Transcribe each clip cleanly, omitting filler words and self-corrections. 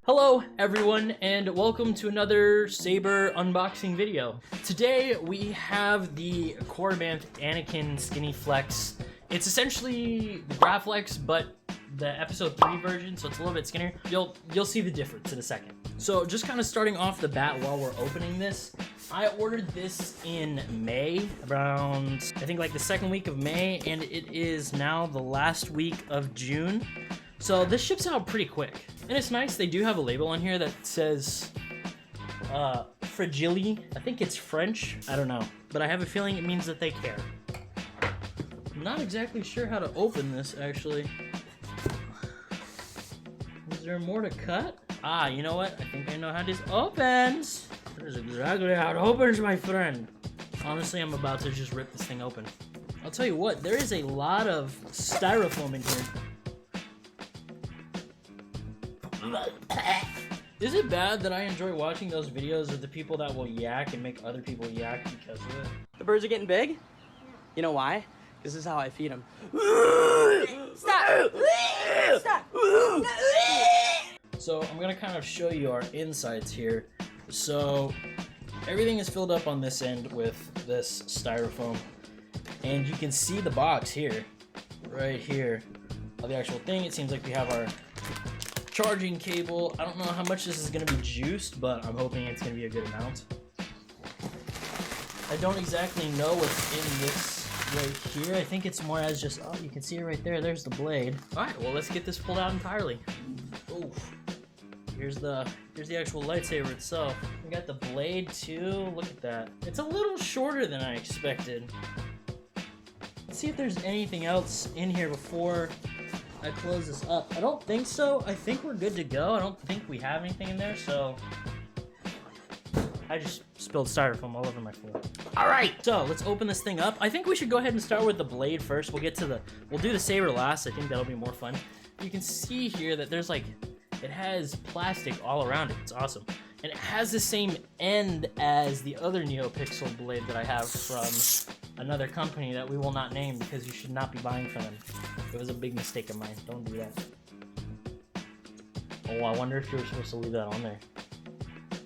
Hello everyone and welcome to another Saber unboxing video. Today we have the Korbanth Anakin SkinnyFlex. It's essentially the Graflex but the episode 3 version, so it's a little bit skinnier. You'll see the difference in a second. So just kind of starting off the bat while we're opening this, I ordered this in May, around I think like the second week of May, and it is now the last week of June. So this ships out pretty quick. And it's nice, they do have a label on here that says fragile. I think it's French, I don't know. But I have a feeling it means that they care. I'm not exactly sure how to open this actually. Is there more to cut? Ah, you know what? I think I know how this opens. That is exactly how it opens, my friend. Honestly, I'm about to just rip this thing open. I'll tell you what, there is a lot of styrofoam in here. Is it bad that I enjoy watching those videos of the people that will yak and make other people yak because of it? The birds are getting big? You know why? This is how I feed them. Stop! Stop! So I'm gonna kind of show you our insides here. So everything is filled up on this end with this styrofoam. And you can see the box here, right here, of the actual thing. It seems like we have our charging cable. I don't know how much this is going to be juiced, but I'm hoping it's going to be a good amount. I don't exactly know what's in this right here. I think it's more as just, oh, you can see it right there. There's the blade. All right, well, let's get this pulled out entirely. Oof. Here's the actual lightsaber itself. We got the blade too. Look at that. It's a little shorter than I expected. Let's see if there's anything else in here before I close this up. I don't think so. I think we're good to go. I don't think we have anything in there, so I just spilled styrofoam all over my floor. All right, so let's open this thing up. I think we should go ahead and start with the blade first. We'll do the saber last. I think that'll be more fun. You can see here that there's like, it has plastic all around it. It's awesome. And it has the same end as the other NeoPixel blade that I have from another company that we will not name because you should not be buying from them. It was a big mistake of mine. Don't do that. Oh, I wonder if you were supposed to leave that on there.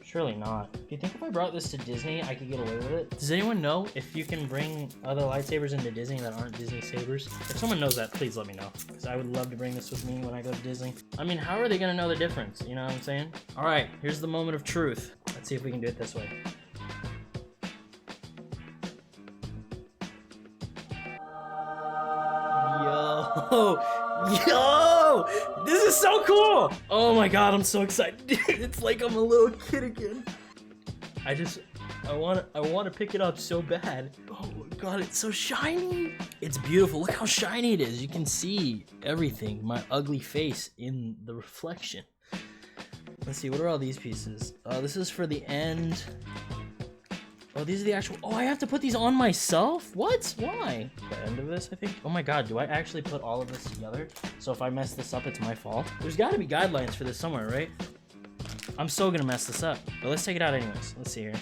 Surely not. Do you think if I brought this to Disney, I could get away with it? Does anyone know if you can bring other lightsabers into Disney that aren't Disney sabers? If someone knows that, please let me know, because I would love to bring this with me when I go to Disney. I mean, how are they gonna know the difference? You know what I'm saying? All right, here's the moment of truth. Let's see if we can do it this way. Yo, this is so cool. Oh my god, I'm so excited. It's like I'm a little kid again. I want to pick it up so bad. Oh my god, it's so shiny. It's beautiful. Look how shiny it is. You can see everything, my ugly face in the reflection. Let's see, what are all these pieces? This is for the end. Oh, these are the actual, oh, I have to put these on myself? What? Why? The end of this, I think? Oh my god, do I actually put all of this together? So if I mess this up, it's my fault? There's gotta be guidelines for this somewhere, right? I'm so gonna mess this up. But let's take it out anyways. Let's see here.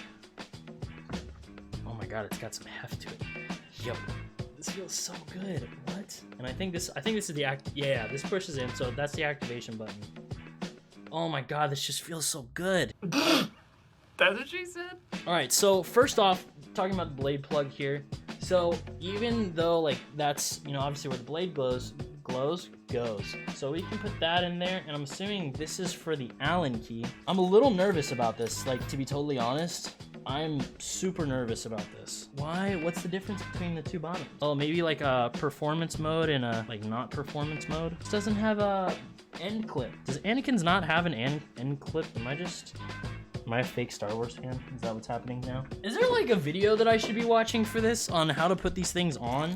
Oh my god, it's got some heft to it. Yo, this feels so good. What? And I think this is the yeah, this pushes in, so that's the activation button. Oh my god, this just feels so good. That's what she said? Alright, so first off, talking about the blade plug here. So even though like that's, you know, obviously where the blade goes. So we can put that in there, and I'm assuming this is for the Allen key. I'm a little nervous about this, like, to be totally honest. I'm super nervous about this. Why? What's the difference between the two bottoms? Oh, maybe like a performance mode and a like not performance mode. This doesn't have a end clip. Does Anakin's not have an end clip? Am I a fake Star Wars fan? Is that what's happening now? Is there like a video that I should be watching for this on how to put these things on?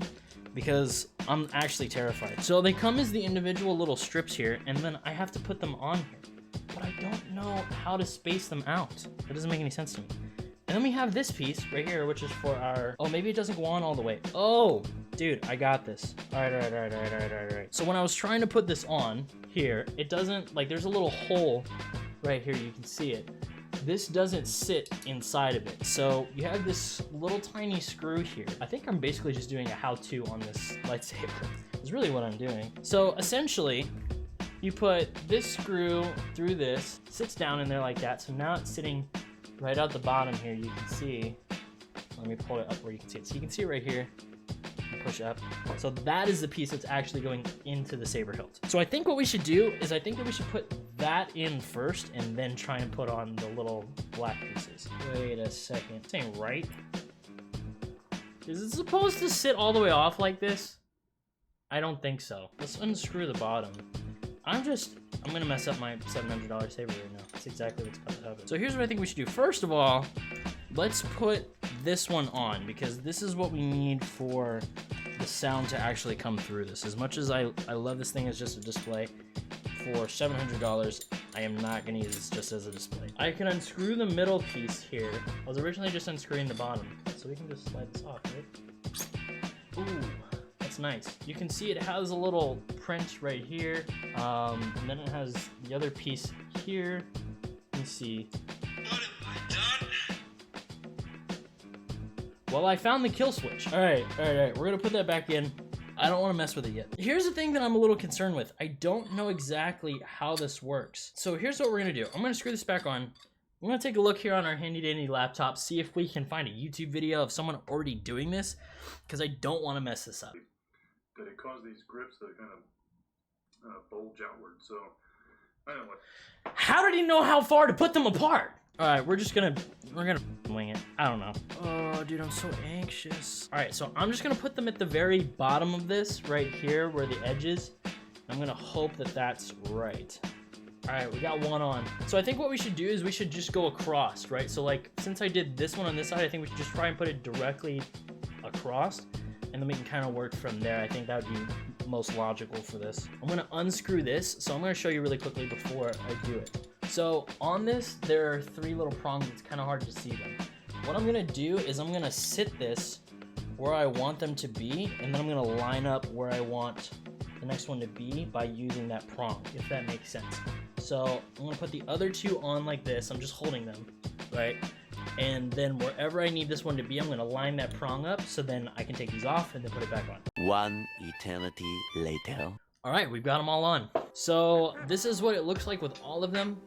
Because I'm actually terrified. So they come as the individual little strips here, and then I have to put them on here. But I don't know how to space them out. That doesn't make any sense to me. And then we have this piece right here, which is for our, oh, maybe it doesn't go on all the way. Oh, dude, I got this. All right. So when I was trying to put this on here, it doesn't, like, there's a little hole right here, you can see it. This doesn't sit inside of it. So you have this little tiny screw here. I think I'm basically just doing a how-to on this lightsaber. Is really what I'm doing. So essentially, You put this screw through this, sits down in there like that. So now it's sitting right out the bottom here. You can see, let me pull it up where you can see it. So you can see it right here. Push up. So that is the piece that's actually going into the saber hilt. So I think what we should do is I think that we should put that in first and then try and put on the little black pieces. Wait a second. This ain't right. Is it supposed to sit all the way off like this? I don't think so. Let's unscrew the bottom. I'm gonna mess up my $700 saber right now. That's exactly what's about to happen. So here's what I think we should do. First of all, let's put this one on because this is what we need for the sound to actually come through this. As much as I love this thing as just a display, for $700, I am not gonna use this just as a display. I can unscrew the middle piece here. I was originally just unscrewing the bottom, so we can just slide this off, right? Ooh, that's nice. You can see it has a little print right here, and then it has the other piece here. Let me see. What have I done? Well, I found the kill switch. All right. We're gonna put that back in. I don't want to mess with it yet. Here's the thing that I'm a little concerned with. I don't know exactly how this works. So here's what we're gonna do. I'm gonna screw this back on. I'm gonna take a look here on our handy dandy laptop, see if we can find a YouTube video of someone already doing this, because I don't want to mess this up. That it caused these grips to kind of bulge outward. So I don't know what. How did he know how far to put them apart? All right, we're gonna wing it. I don't know. Oh, dude, I'm so anxious. All right, so I'm just gonna put them at the very bottom of this right here where the edge is. I'm gonna hope that that's right. All right, we got one on. So I think what we should do is we should just go across, right? So like, since I did this one on this side, I think we should just try and put it directly across, and then we can kind of work from there. I think that would be most logical for this. I'm gonna unscrew this, so I'm gonna show you really quickly before I do it. So on this, there are three little prongs. It's kind of hard to see them. What I'm gonna do is I'm gonna sit this where I want them to be, and then I'm gonna line up where I want the next one to be by using that prong, if that makes sense. So I'm gonna put the other two on like this. I'm just holding them, right? And then wherever I need this one to be, I'm gonna line that prong up so then I can take these off and then put it back on. One eternity later. All right, we've got them all on. So this is what it looks like with all of them.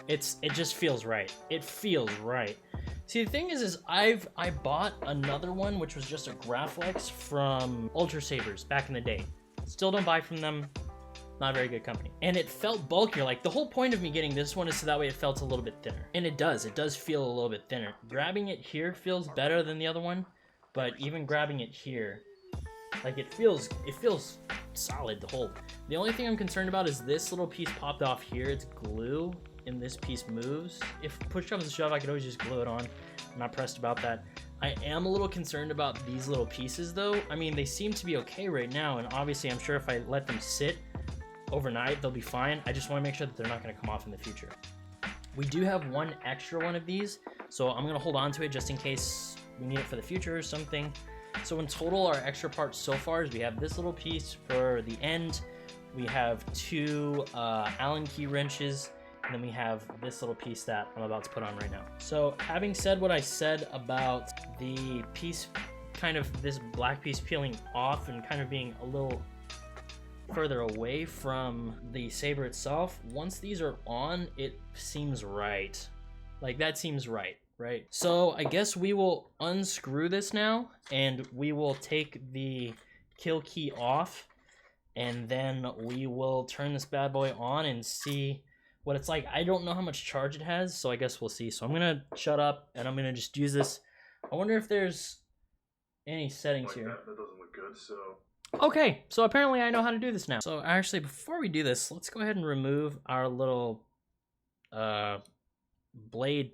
It just feels right. It feels right. See, the thing is I bought another one, which was just a Graflex from Ultra Sabers back in the day. Still don't buy from them. Not a very good company. And it felt bulkier. Like, the whole point of me getting this one is so that way it felt a little bit thinner. And it does feel a little bit thinner. Grabbing it here feels better than the other one, but even grabbing it here, like, it feels solid to hold. The only thing I'm concerned about is this little piece popped off here. It's glue, and this piece moves. If push comes to shove, I could always just glue it on. I'm not pressed about that. I am a little concerned about these little pieces though. I mean, they seem to be okay right now, and obviously I'm sure if I let them sit overnight, they'll be fine. I just want to make sure that they're not going to come off in the future. We do have one extra one of these, so I'm going to hold on to it just in case we need it for the future or something. So in total, our extra parts so far is we have this little piece for the end, we have two Allen key wrenches, and then we have this little piece that I'm about to put on right now. So having said what I said about the piece, kind of this black piece peeling off and kind of being a little further away from the saber itself, once these are on, it seems right. Like, that seems right? So I guess we will unscrew this now, and we will take the kill key off, and then we will turn this bad boy on and see what it's like. I don't know how much charge it has, so I guess we'll see. So I'm gonna shut up, and I'm gonna just use this. I wonder if there's any settings here. That doesn't look good, so... Okay, so apparently I know how to do this now. So actually, before we do this, let's go ahead and remove our little blade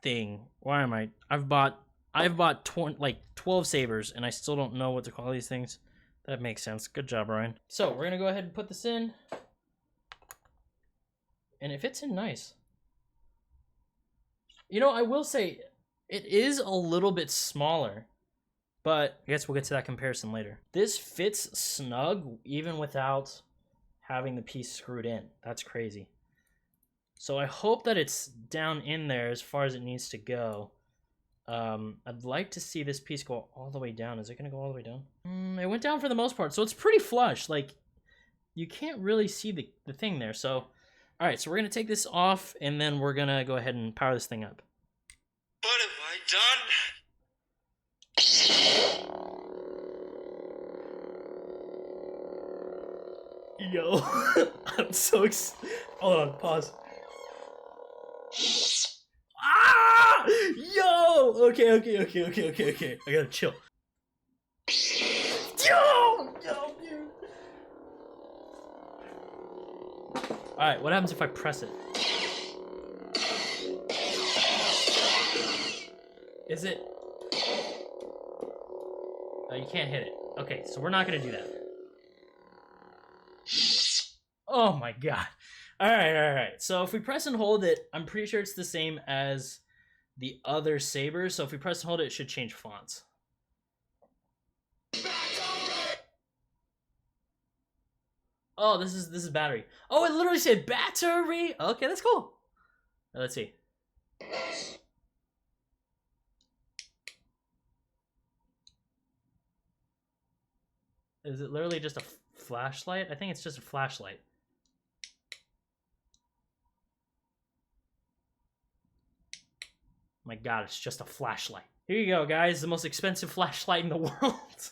thing. Why am I? I've bought 12 sabers, and I still don't know what to call these things. That makes sense. Good job, Ryan. So we're gonna go ahead and put this in, and it fits in nice. You know, I will say it is a little bit smaller, but I guess we'll get to that comparison later. This fits snug even without having the piece screwed in. That's crazy. So I hope that it's down in there as far as it needs to go. I'd like to see this piece go all the way down. Is it going to go all the way down? It went down for the most part, so it's pretty flush. Like, you can't really see the thing there. So, all right, so we're gonna take this off, and then we're gonna go ahead and power this thing up. What have I done? Yo, I'm so hold on, pause. Ah! Yo! Okay. I gotta chill. Yo, dude. Alright, what happens if I press it? Is it... Oh, you can't hit it. Okay, so we're not gonna do that. Oh my god. Alright. So if we press and hold it, I'm pretty sure it's the same as the other Saber. So if we press and hold it, it should change fonts. Oh, this is battery. Oh, it literally said battery. Okay, that's cool. Now, let's see. Is it literally just a flashlight? I think it's just a flashlight. My god, it's just a flashlight. Here you go, guys. The most expensive flashlight in the world.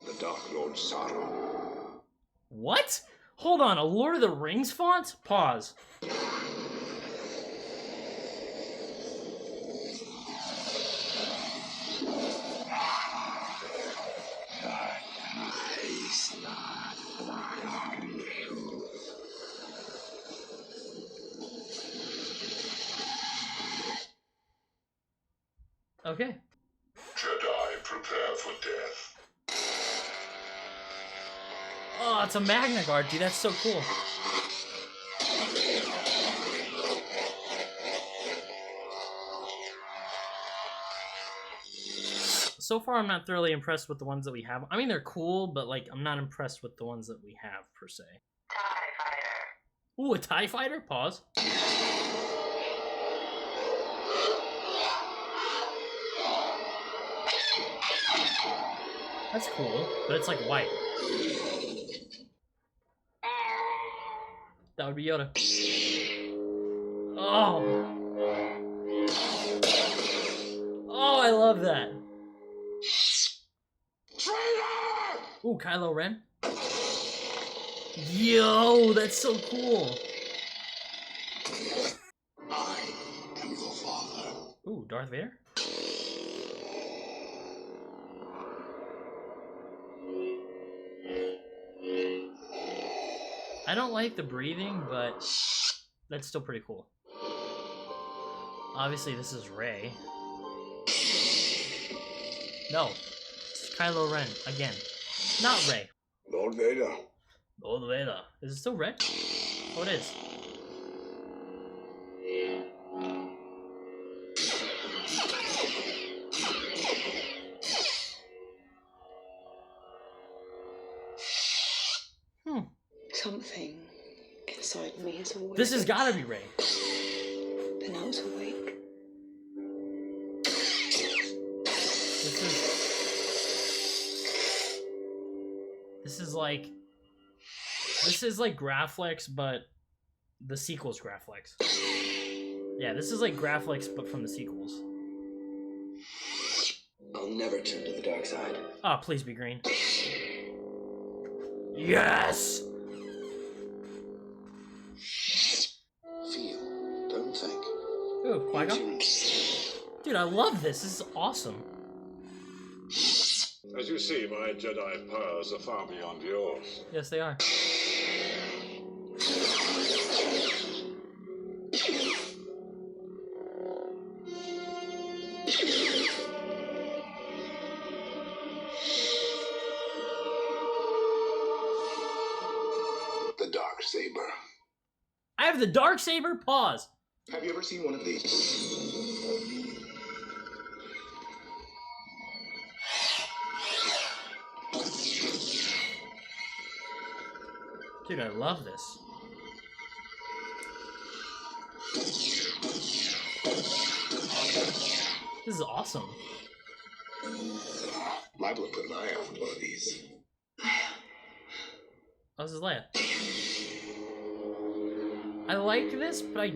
The Dark Lord Sauron. What? Hold on, a Lord of the Rings font? Pause. Okay. Jedi, prepare for death. Oh, it's a MagnaGuard, dude. That's so cool. So far, I'm not thoroughly impressed with the ones that we have. I mean, they're cool, but like, I'm not impressed with the ones that we have per se. TIE fighter. Ooh, a TIE fighter? Pause. That's cool, but it's like white. That would be Yoda. Oh! Oh, I love that. Ooh, Kylo Ren. Yo, that's so cool. I am your father. Ooh, Darth Vader. I don't like the breathing, but that's still pretty cool. Obviously, this is Rey. No, it's Kylo Ren again. Not Rey. Lord Vader. Lord Vader. Is it still Rey? Oh, it is. Something inside me is awake. This has gotta be Rey. But now it's awake. This is like Graflex, but the sequel's Graflex. Yeah, this is like Graflex, but from the sequels. I'll never turn to the dark side. Oh, please be green. Yes! Feel, don't think. Ooh, Qui-Gon? Dude, I love this. This is awesome. As you see, my Jedi powers are far beyond yours. Yes, they are. The Dark Saber. I have the Dark Saber? Pause. Have you ever seen one of these? Dude, I love this. This is awesome. Liable to put an eye out for one of these. Oh, this is Leia. I like this, but I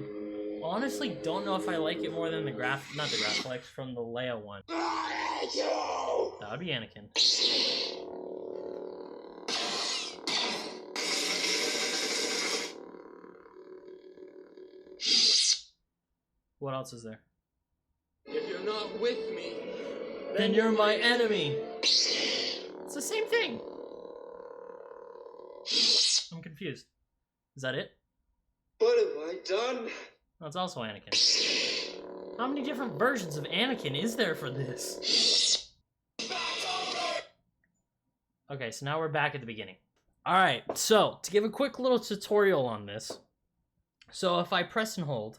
honestly don't know if I like it more than the not the Graflex, from the Leia one. That would be Anakin. What else is there? If you're not with me, then you're my enemy. It's the same thing. I'm confused. Is that it? What have I done? Oh, it's also Anakin. How many different versions of Anakin is there for this? Okay, so now we're back at the beginning. Alright, so to give a quick little tutorial on this. So if I press and hold,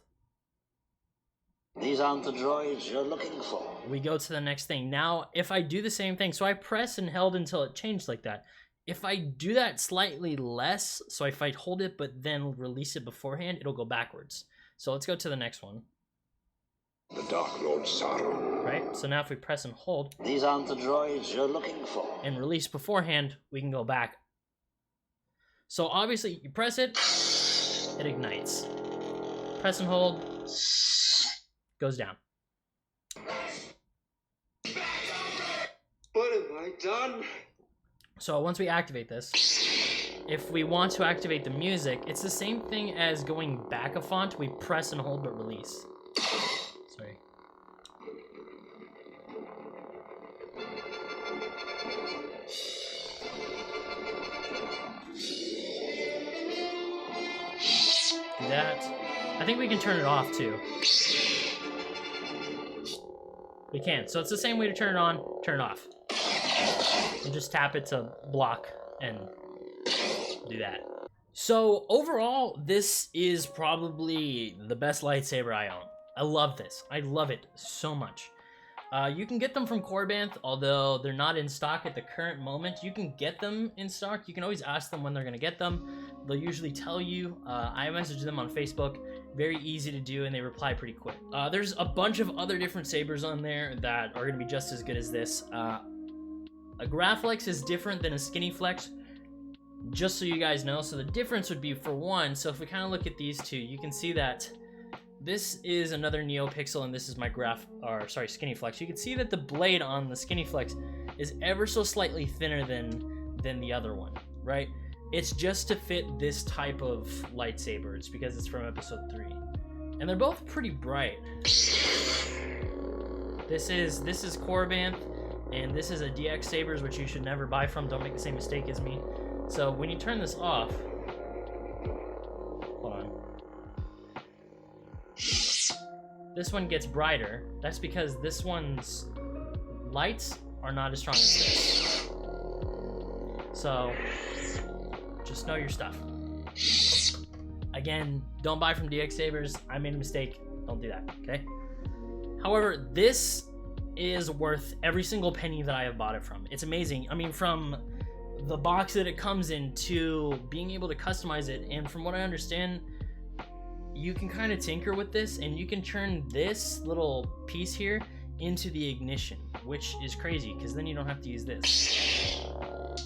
These aren't the droids you're looking for. we go to the next thing. Now, if I do the same thing, so I press and held until it changed like that. If I do that slightly less, so if I hold it but then release it beforehand, it'll go backwards. So let's go to the next one. The Dark Lord Sauron. Right? So now if we press and hold These aren't the droids you're looking for. and release beforehand, we can go back. So obviously, you press it, it ignites. Press and hold, goes down. What have I done? So once we activate this, if we want to activate the music, it's the same thing as going back a font. We press and hold but release. Sorry. Do that. I think we can turn it off too. We can. So it's the same way to turn it on, turn it off. And just tap it to block and do that. So overall, this is probably the best lightsaber I own. I love this. I love it so much. You can get them from Korbanth, although they're not in stock at the current moment. You can get them in stock. You can always ask them when they're gonna get them. They'll usually tell you. I message them on Facebook. Very easy to do, and they reply pretty quick. There's a bunch of other different sabers on there that are gonna be just as good as this. A Graflex is different than a SkinnyFlex, just so you guys know. So the difference would be, for one, so if we kind of look at these two, you can see that this is another NeoPixel and this is my SkinnyFlex. You can see that the blade on the SkinnyFlex is ever so slightly thinner than the other one, right? It's just to fit this type of lightsaber. It's because it's from episode 3. And they're both pretty bright. This is Korbanth, and this is a DX Sabers, which you should never buy from. Don't make the same mistake as me. So when you turn this off, hold on. This one gets brighter. That's because this one's lights are not as strong as this. So just know your stuff. Again, don't buy from DX Sabers. I made a mistake. Don't do that, okay? However, this is worth every single penny that I have bought it from. It's amazing. I mean, from the box that it comes in to being able to customize it, and from what I understand, you can kind of tinker with this, and you can turn this little piece here into the ignition, which is crazy because then you don't have to use this.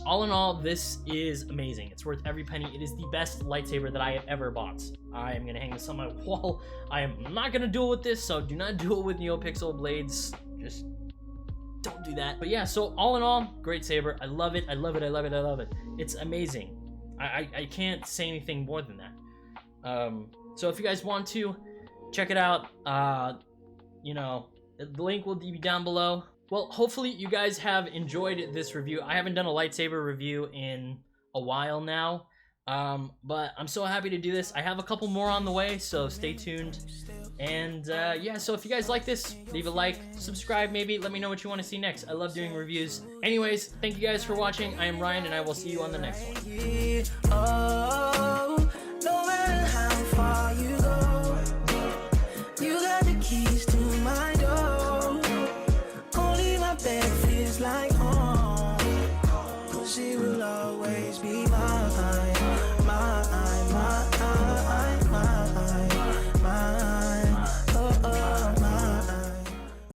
All in all, this is amazing. It's worth every penny. It is the best lightsaber that I have ever bought. I am gonna hang this on my wall. I am not gonna duel with this, so do not duel with NeoPixel blades. Just don't do that. But yeah, so all in all, great saber. I love it. I love it. I love it. I love it. It's amazing. I can't say anything more than that. So if you guys want to check it out, you know, the link will be down below. Well, hopefully you guys have enjoyed this review. I haven't done a lightsaber review in a while now, but I'm so happy to do this. I have a couple more on the way, so stay tuned. And yeah, so if you guys like this, leave a like, subscribe maybe, let me know what you want to see next. I love doing reviews. Anyways, thank you guys for watching. I am Ryan, and I will see you on the next one.